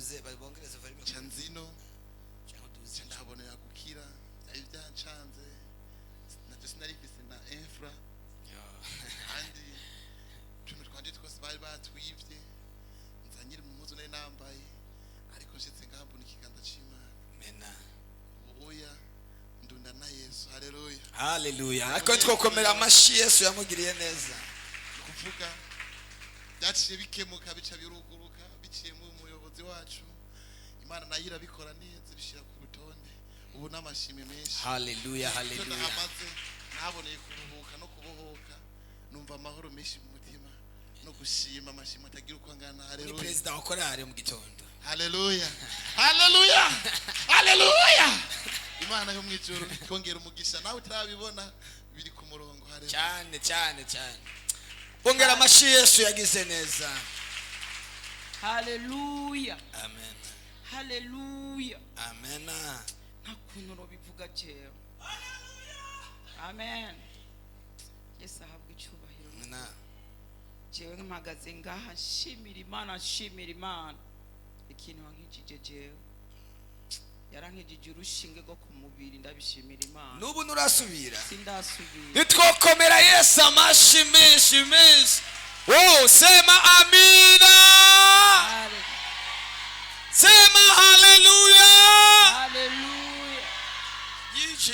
baduze babongereze volume Chanzino ndabonera gukira byari byancanze nabyo sinarifise na infra kandi tuntu twanje twose bari batwivye nzanyira mu muzo nari nambaye ariko nshitse ngambona ikiganza c'Imana. Amen. Oya ndunda na Yesu. Haleluya. Haleluya. Ariko twokomera amashi Yesu yamugiriye neza. Kuvuga byaciye bikemuka bica biruguruka biciye mu muyobozi wacu. Imana nayo irabikora neza bishira ku rutonde. Ubu namashime menshi. Haleluya. Haleluya. Naboneye kuruhuka no kubohoka numva amahoro menshi mu mutima no gushima amashimo atagira uko angana. Haleluya. Ni president wa korali mu gitondo. Haleluya. Haleluya. Haleluya. Imana yo mwijuru kongera umugisha nawe utarabibona biri ku murongo. Haleluya. cyane ongera amashi Yesu yagize neza. Haleluya. Amen. Haleluya. Amen. Nakuntu no bivuga jewe. Amen. Yesu ahabwe icyubahiro. Amen. Jewe mpagaze ngaha nshimira Imana ikintu wankijije jewe yarankijije urushinge rwo ku mubiri ndabishimira Imana. Nubu nurasubira Sindasubira. Nitwokomera Yesu amashi menshi. Oh, sema amina. Sema haleluya. Haleluya.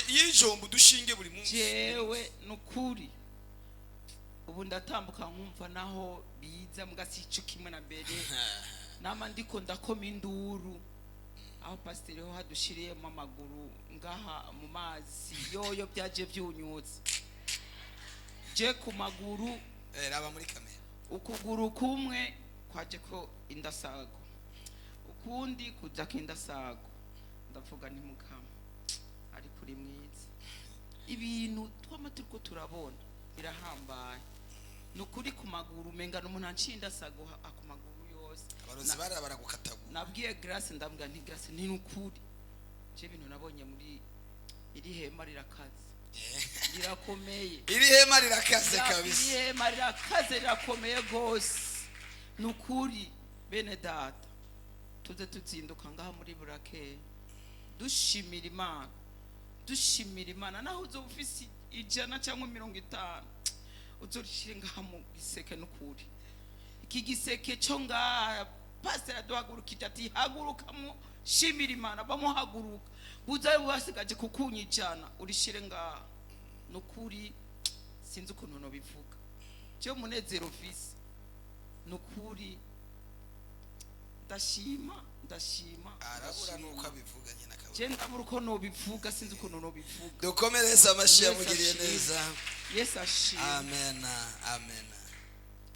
Yijombo dushinge buri munsi. Jewe nukuri ubu ndatambuka nkumva naho biza mugasico kimwe na mbere nama ndiko ndakoma induru aho pasiteri ho hadushiriye mu maguru ngaha mu mazi yoyo byaje byunyutse je ku maguru raba muri kamera ukuguru kumwe kwaje ko indasago ukundi kuja kindasago ndavuga nti mukama ari kuri mwiza ibintu twamaturiko turabona birahambaye nukuri ku maguru menga n'umuntu ancinda sago ku maguru yose abarozi barabara gukatagu nabwiye Grace ndambwa nti Grace ni nukuri je ibintu nabonye muri iri hema rirakaze rirakomeye iri hema rirakaze kabisa iri hema rirakaze rirakomeye gose nukuri bene data tuze tutsinduka ngaha muri burake dushimira Imana naho uzo ufisi ijana cyangwa 50 uzorishire ngaha mu giseke nukuri iki giseke cyo ngaha pastor aduhagurukije ati haguruka mu shimira Imana bamuhaguruka buzaye basigaje kukunyijana urishire ngaha nukuri sinzi ukuntu no bivuga cyo munezero office nukuri ndashima arabura nuko abivuga nyina kabura je ndabura uko no bivuga sinzi ukuntu no bivuga dukomereza amashi yamugiriye neza. Yesu ashimwe. Amen.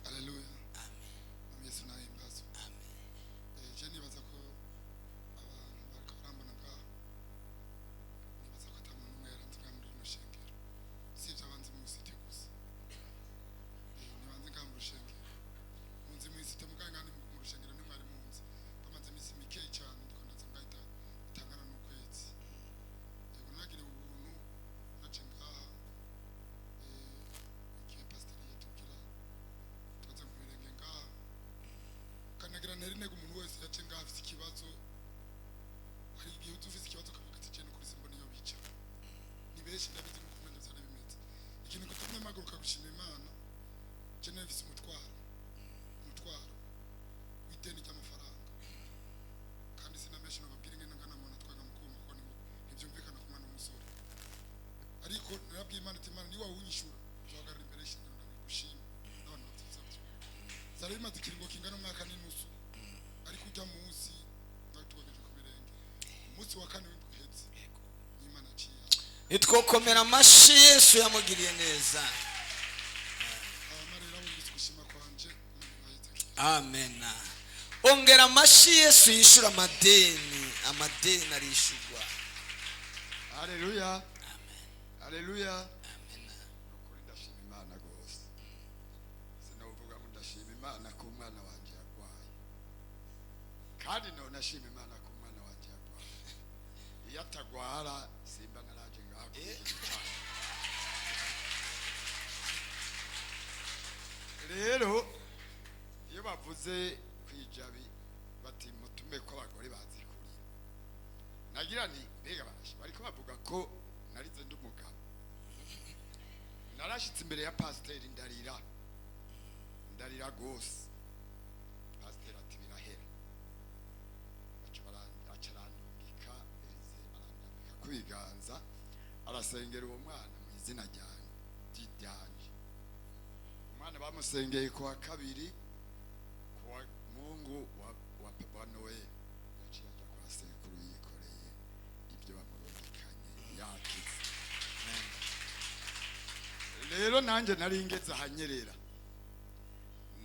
Haleluya. Amen. Yesu naye mbazo. Amen. Je nibaza ko abantu bakarambana ngaha nibaza ko atamuntu umwe yaranzwe muri rushengero sivyo abanzi mu site gusa nibanze ngaha mu rushengero munzi mu site mugangani mu rushengero ni mwari munzi bamaze imisi mike cyane ndiko ndaza ngahita itangana n'ukwezi yego nagire ubuntu nace ngaha igihe pasiteri yatubwira tuze mu birenge ngaha kanagira nari nego umuntu wese yace ngaha afite ikibazo hari igihe ufite ikibazo kavuga ati je n'ukuri simbona iyo bica ni benshi ndabizi nko kumenya byari bimeze ikintu gitumye mpaguruka gushima Imana je nafise umutwaro w'ideni ry'amafaranga kandi sinamenshi nababwira ingene ngana muntu twaga mu kuma ko ntibyumvikana ku mwana w'umusore ariko narabwiye Imana ati Imana niba wunyishura uzahagarara imbere y'ishingiro ndabigushima n'abantu batuzabyo zari bimaze ikiringo kingana umwaka n'inusu ariko ujya munsi natubagaje ku birenge umunsi wa kane w'indwi ihetse Imana aciye Nitwokomera amashi Yesu yamugiriye neza. abamarira bumvise gushima kwanje Amen. Ongera amashi Yesu yishura amadeni arishurwa. Haleluya. Amen. Haleluya. Amen. Ukuri ndashima Imana gose sinovuga ngo ndashima Imana ku mwana wanje yarwaye kandi no nashima Imana ku mwana wanje yarwaye iyo atagwara simba naraje ngaha rero iyo bavuze kwijabi ati mutume ko abagore bazi kurira. Nagira ni mbega baje bariko bavuga ko narize ndi umugabo. Narashitse imbere ya pasiteri ndarira gose. Pasiteri ati birahera. Acarandungika Elize arandambika kwiganza arasengera uwo mwana mu izina ryanje. Umwana bamusengeye kuwa kabiri kuwa Mungu wa Papa Noel yaciye aja kwa sekuru yikoreye ibyo bamurondekanye yakize. Rero nanje naringeze ahanyerera,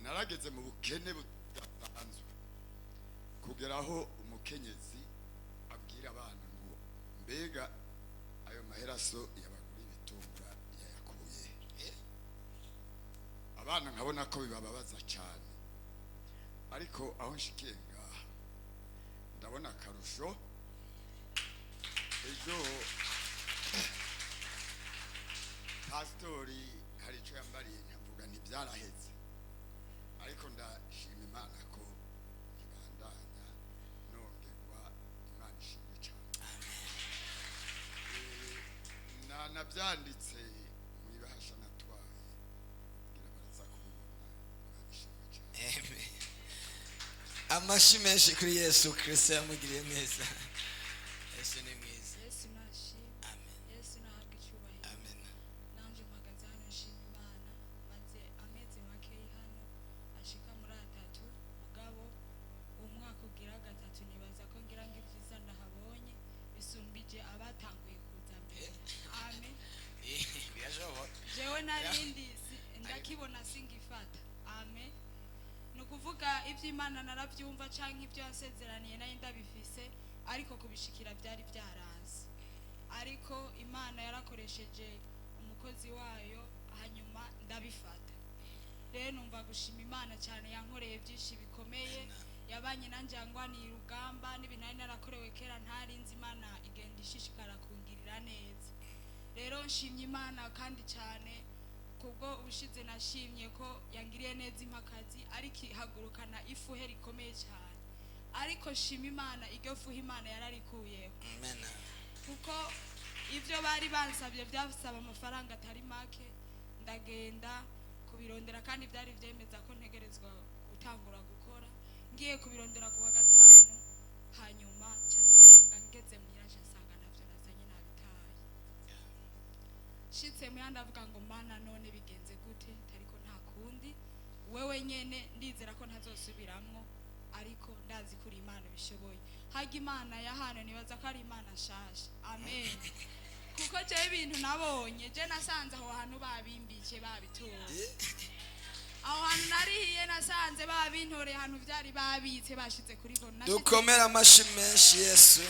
narageze mu bukene budasanzwe kugeraho umukenyezi abwira abana ngo mbega ayo maheraso yabagura ibitungura yayakuye. Abana nkabona ko bibababaza cyane, ariko aho nshikiye ngaha ndabona akarusho. Ejo pastori hari icyo yambariye nkavuga ntibyaraheze, ariko ndashima Imana ko ibandanya nongerwa. Imana ishimwe cyane. Nabyanditse mu ibahasha natwaye ngira baraza kubibona. Imana ishimwe cyane. Amashyi menshi kuri Yesu Kristo yamugiriye neza. Yesu ni mwiza. Yesu nashimwe. Amen. Yesu nahabwa icyubahiro. Amen. Nanje mpagaze hano nshima Imana maze amezi makeyi hano ashika muri atatu, mugabo uwo mwaka ugira gatatu nibaza ko ngira ngo ibyiza ndahabonye bisumbije abatanguye kuza mbere. Amen. Birashoboka. Jewe narindi ndakibona singifata. Amen. Nukuvuga iby'Imana narabyumva canke ibyo yasezeraniye nayo ndabifise, ariko kubishikira byari byaranze. Ariko Imana yarakoresheje umukozi wayo hanyuma ndabifata. Rero numva gushima Imana cyane, yankoreye byinshi bikomeye, yabanye nanje angwaniye urugamba n'ibintu nari narakorewe kera ntarinzi. Imana igenda ishishikara kungirira neza. Rero nshimye Imana kandi cyane kubwo ubushize nashimye ko yangiriye neza impakazi, ariko ihagurukana ifuhe rikomeye cyane. Ariko shima Imana iryo fuhe Imana yararikuyeho. Amen. Kuko ibyo bari bansabye byasaba amafaranga atari make, ndagenda kubirondera kandi byari byemeza ko ntegerezwa gutangura gukora. Ngiye kubirondera kuwa gatanu, hanyuma casanga ngeze muhira casanga navyo nazanye nabitaye. Shitse muyanda avuga ngo Mana none bigenze gute? Tariko nta kundi, wewe nyene ndizera ko ntazosubiramo, ariko ndazi kuri Imana bishoboye. Haga Imana ya hano nibaza ko ari Imana shasha. Amen. Kuko je ibintu nabonye je nasanze aho hantu babimbice babitoye. Aho hantu narihiye nasanze babintore hantu byari babitse bashize kuri bona. Dukomera amashyi menshi Yesu.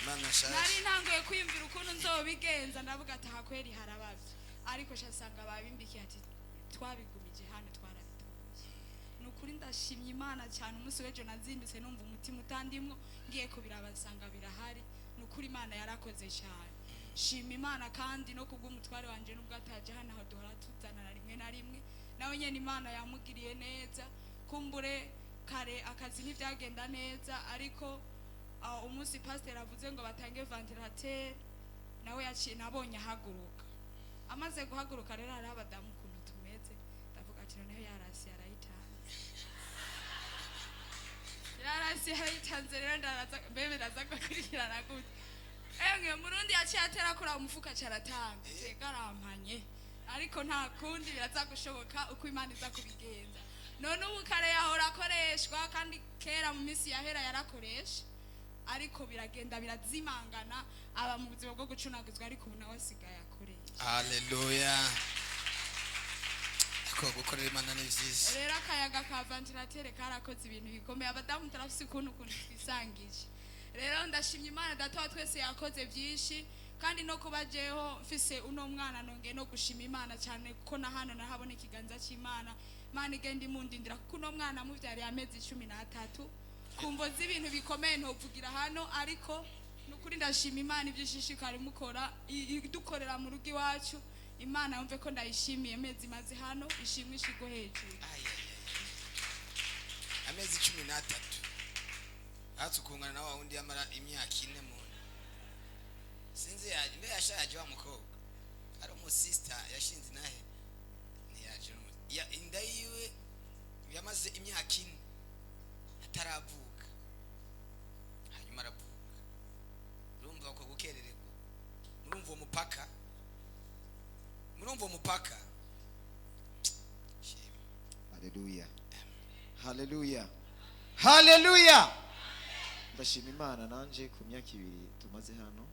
Imana shasha. Nari ntanguye kwiyumvira ukuntu nzobigenza, ndavuga ati hakweri harabavye, ariko shasanga babimbikiye ati twabigumije hano twarabitoye. Nukuri ndashimye Imana cyane. Umunsi w'ejo nazindutse numva umutima utandimwo, ngiye kubiraba nsanga birahari. Nukuri Imana yarakoze cyane. Shima Imana kandi no kubw'umutware wanje nubwo ataje hano aho duhora tuzana rimwe na rimwe, nawe nyene Imana yamugiriye neza. Kumbure kare akazi ntibyagenda neza, ariko umunsi pastor avuze ngo batange ventilateur, nawe yaciye nabonye ahaguruka. Amaze guhaguruka rero hari abadamu kuntu tumeze, ndavuga ati noneho yarasi yarayitanze. Yarasi yarayitanze rero bebe ndaza gukurikirana gute. Emwe Murundi yaciye atera kura umufuka cyaratanga. Segarampanye. Ariko nta kundi biraza gushoboka uko Imana iza kubigenza. None ubu kare yahora akoreshwa kandi kera mu minsi yahera yarakoresha, ariko biragenda birazimangana aba mu buzima bwo gucunaguzwa, ariko ubu nawe asigaye akoresha. Hallelujah. Ko gukorera Imana ni vyiza. Rero akayaga ka ventilateur karakoze ibintu bikomeye, abadamu tarafise ukuntu twisangije. Rero ndashimye Imana data wa twese yakoze byinshi, kandi no kubajeho mfise uno mwana nonge no gushima Imana cyane kuko na hano nahabona ikiganza cy'Imana. Imana igenda imundindira kuko uno mwana muvyari amezi 13, kumvo z'ibintu bikomeye ntovugira hano, ariko nukuri ndashima Imana ibyo ishishikari mukora dukorera mu rugi wacu. Imana yumve ko ndayishimiye mezi maze hano, ishimwe ishigo hejuru. Amezi 13. hatse ukungana na wa wundi yamara imyaka 4 mu sinzi yaje mbe yashaje wa mukobwa ari umusista yashinze nahe ntiyaje ya inda yiwe yamaze imyaka 4 ataravuka hanyuma aravuka urumva ko gukerererwa murumva umupaka haleluya haleluya haleluya ndashima imana nanje ku myaka 2 tumaze hano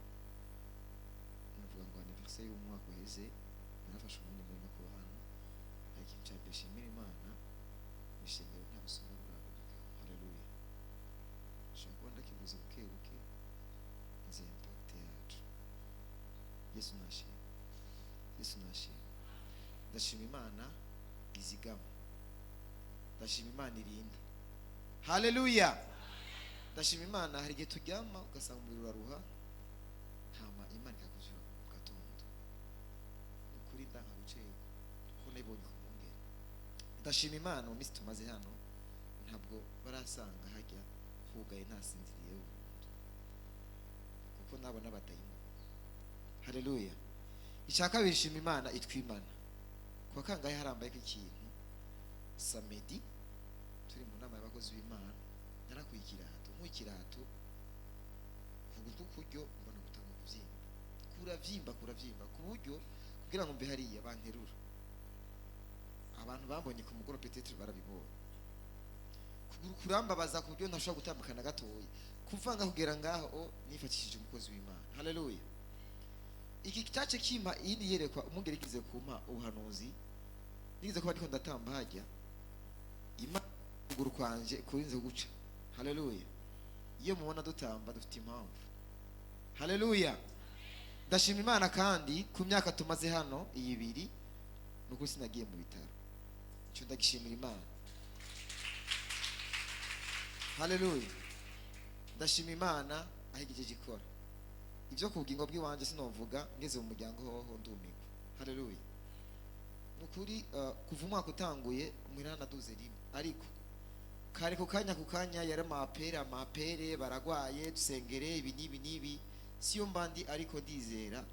navuga ngo anniversaire y'umwaka uheze narafashe umwanya muri no kuba hano ariko icyo ndashimira imana nishimiye nta busuma buraboneka haleluya shaka ndakivuze buke nze impact yacu Yesu nashimye ndashima imana izigama ndashima imana irinda haleluya ndashima imana hari igihe turyama ugasanga umubiri uraruha hama imana ikakuzura mu gatondo ukuri ndanka guceka kuko nabonye ku mwungere ndashima imana mu minsi tumaze hano ntabwo barasanga hajya hugaye ntasinziriye burundu kuko nabo n'abadayimo haleluya ishaka bishima imana itwimana kwa kangahe harambaye ko ikintu samedi turi mu nama y'abakozi b'Imana narakwikirato nk'ikirato vuga kuryo mbona gutanga kuvyimba ku buryo kugira ngo mbe hariya banterura abantu bambonye ku mugoro peut-être barabibona kuguru kurambabaza ku buryo ntashobora gutambukana gatoyi kuvanga kugera ngaho nifatishije umukozi w'Imana haleluya iki cyace kima yindi yerekwa umungerigize kumpa ubuhanuzi nigize ko bariko ndatamba hajya imaguru kwanje kurinze guca haleluya iyo mubona dutamba dufite impamvu haleluya ndashima imana kandi ku myaka tumaze hano iyi 2 nuko sinagiye mu bitaro cyo ndagishimira imana haleluya ndashima imana ahigije gikora ibyo kubugingo bw'iwanje sinovuga ngeze mu muryango hoho ndumiko haleluya nukuri kuva umwaka utanguye umwirana duze rimwe ariko kare ku kanya yari amapere baragwaye dusengere ibi nibi siyo mbandi ariko ndizera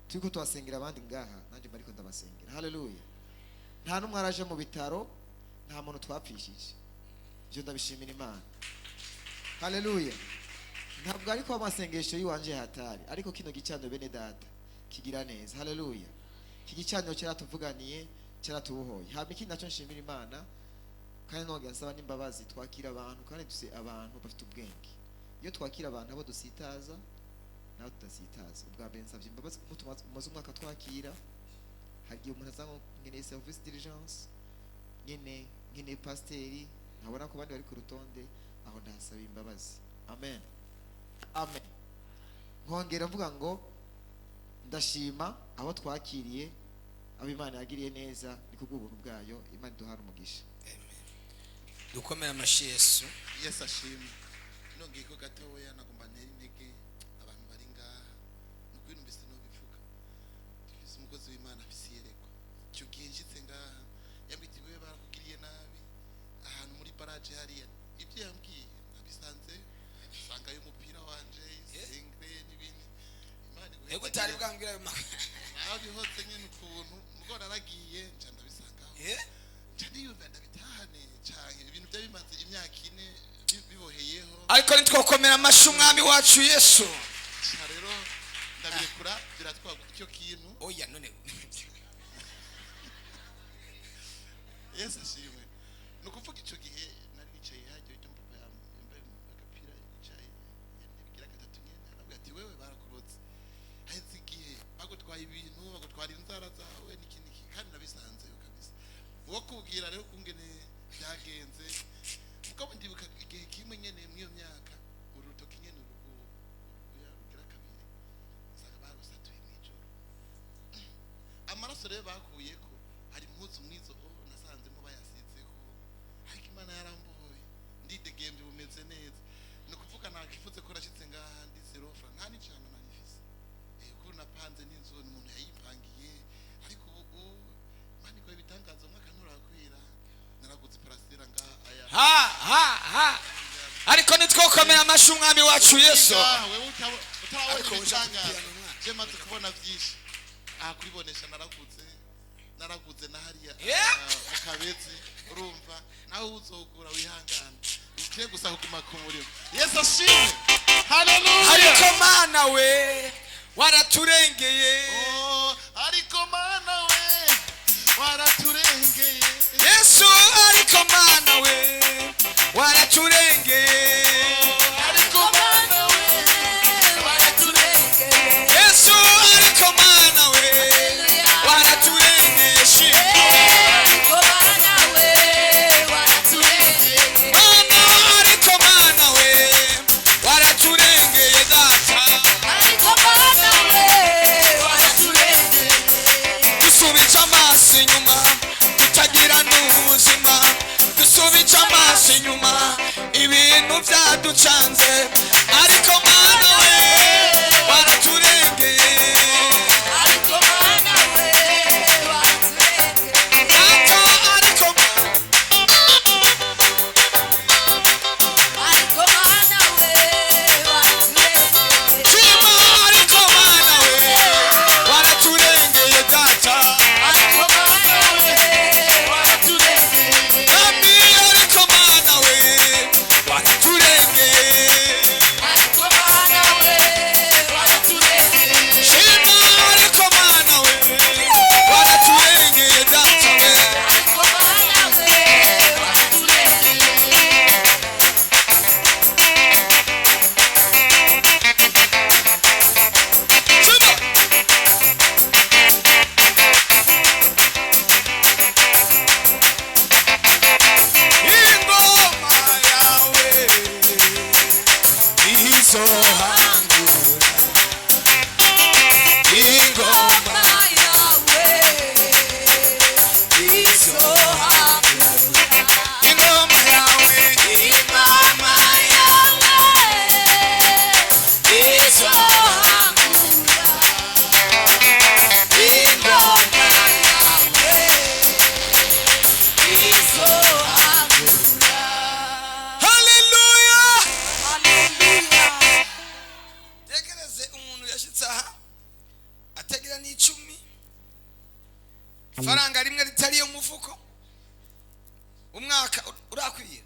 turiko twasengera abandi ngaha nanje bariko ndabasengera haleluya nta numwe araje mu bitaro nta muntu twapfishije byo ndabishimira imana haleluya ntabwo ariko amasengesho yiwanje hatari ariko kino gicano bene data kigira neza haleluya kigicanyo cyaratuvuganiye cyaratubohoye hama iki nacyo nshimira imana kandi nongera nsaba n'imbabazi twakira abantu kandi duse abantu bafite ubwenge iyo twakira abantu abo dusitaza naho tudasitaza ubwa mbere nsabye imbabazi mumaze umwaka twakira hagiye umuntu azango ngene service diligence ngene pasteri nabona ko bandi bari ku rutonde aho ndasaba imbabazi amen amen nkongera mvuga ngo ndashima abo twakiriye abo Imana yagiriye neza ni kubw'ubuntu bwayo Imana duhana umugisha amen dukomera amashi Yesu ashimwe nongeye ko gatoya nagomba ntera intege abantu bari ngaha nuko ibintu mbese no bivuga dufise umukozi w'Imana afise yerekwa cyo ginjitse ngaha yambitiwe barakugiriye nabi ahantu muri barage hariya ibyo yambwiye nabisanze usanga y'umupira wanje isengre n'ibindi Imana ego tari bwambwira aho hose nyine ukuntu mugo naragiye nca ndabisangaho nca ndiyumva ndabitahane cyane ibintu bya bimaze imyaka 4 biboheyeho ariko nitwokomera amashi umwami wacu Yesu rero ndabirekura biratwagwa icyo kintu oya none Yesu ashimwe nukuvuga icyo gihe nari nicaye hajye cyo mpapa yambaye agapira yicaye bigira gatatu nyene arabwira ati wewe barakurotse haheze igihe bagutwaye ibintu bagutwara inzara zawe niki kandi nabisanzeyo kabisa uwo kubwira rero kungene byagenze mugabo ndibuka igihe kimwe nyene mwiyo myaka urutoki nyene rugira kabiri saka barusatuye mwijoro amaraso rero bakuyeko hari impuzu mwizo nasanzemo bayasizeko ariko Imana yarambohoye ndidegembe bumeze neza no kuvuga nakifuze ko rashitse ngaha ndi zerofa nta n'ijana narifise ko napanze n'inzu n'umuntu yayipangiye ariko ubu Imana ikora ibitangaza umwaka naraguze parasera ngaha aya ha ariko nitwokomera amashi amashyi umwami wacu yesu wewe utarabona Ariko uja ibitangaza kubwirana umwana. je maze kubona byinshi aha kuribonesha naraguze na hariya Yeah. mu kabezi urumva nawe uzogura wihangane ugiye gusa kuguma ku murimo yesu ashimwe haleluya ariko mana we waraturengeye Oh, ariko mana we waraturengeye yesu ariko mana we waraturengeye ariko mana we waraturengeye yesu ariko mana we waraturengeye shimwe mana ariko mana we waraturengeye data dusubije amaso inyuma tutagira n'ubuzima dusubije amaso inyuma ibintu byaducanze ariko mana we waraturengeye data ariko shima ariko mana we waraturengeye data Nami ariko mana we waraturengeye shima ariko mana we waraturengeye data we shima ingoma yawe izohangura ingoma ingoma yawe haleluya tekereze umuntu yashitse aha atagira n'icumi ifaranga rimwe ritariyo mu mufuko umwaka urakwira